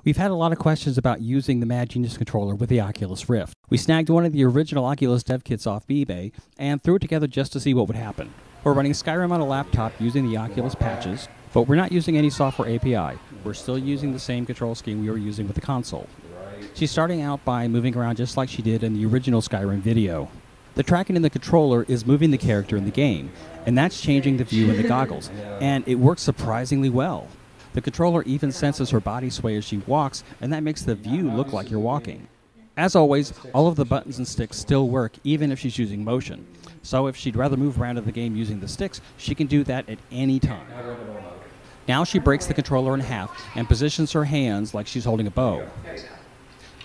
We've had a lot of questions about using the Mad Genius controller with the Oculus Rift. We snagged one of the original Oculus dev kits off eBay and threw it together just to see what would happen. We're running Skyrim on a laptop using the Oculus patches, but we're not using any software API. We're still using the same control scheme we were using with the console. She's starting out by moving around just like she did in the original Skyrim video. The tracking in the controller is moving the character in the game, and that's changing the view in the goggles, and it works surprisingly well. The controller even senses her body sway as she walks, and that makes the view look like you're walking. As always, all of the buttons and sticks still work even if she's using motion. So if she'd rather move around in the game using the sticks, she can do that at any time. Now she breaks the controller in half and positions her hands like she's holding a bow.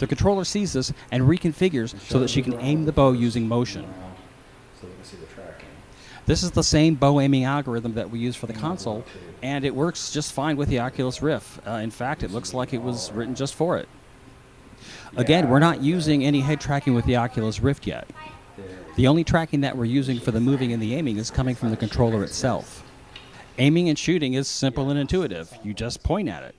The controller sees this and reconfigures so that she can aim the bow using motion. This is the same bow aiming algorithm that we use for the console, and it works just fine with the Oculus Rift. In fact, it looks like it was written just for it. Again, we're not using any head tracking with the Oculus Rift yet. The only tracking that we're using for the moving and the aiming is coming from the controller itself. Aiming and shooting is simple and intuitive. You just point at it.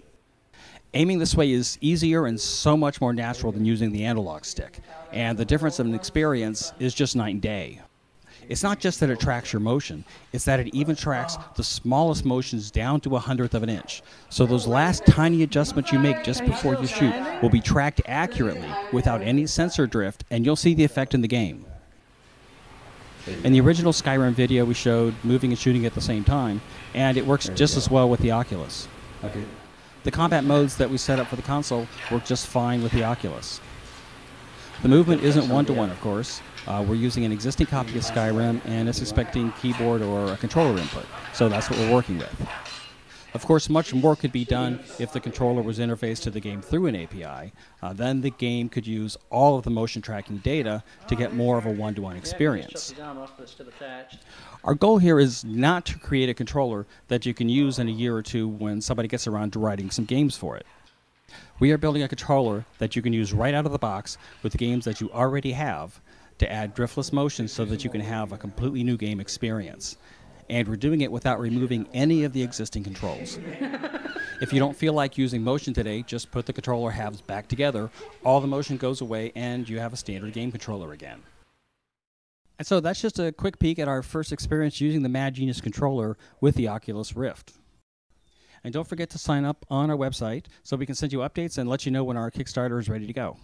Aiming this way is easier and so much more natural than using the analog stick, and the difference in experience is just night and day. It's not just that it tracks your motion, it's that it even tracks the smallest motions down to 1/100th of an inch. So those last tiny adjustments you make just before you shoot will be tracked accurately without any sensor drift, and you'll see the effect in the game. In the original Skyrim video we showed moving and shooting at the same time, and it works just as well with the Oculus. The combat modes that we set up for the console work just fine with the Oculus. The movement isn't one-to-one, of course. We're using an existing copy of Skyrim, and it's expecting keyboard or a controller input, so that's what we're working with. Of course, much more could be done if the controller was interfaced to the game through an API. Then the game could use all of the motion tracking data to get more of a one-to-one experience. Our goal here is not to create a controller that you can use in a year or two when somebody gets around to writing some games for it. We are building a controller that you can use right out of the box with the games that you already have to add driftless motion so that you can have a completely new game experience. And we're doing it without removing any of the existing controls. If you don't feel like using motion today, just put the controller halves back together, all the motion goes away, and you have a standard game controller again. And so that's just a quick peek at our first experience using the Mad Genius controller with the Oculus Rift. And don't forget to sign up on our website so we can send you updates and let you know when our Kickstarter is ready to go.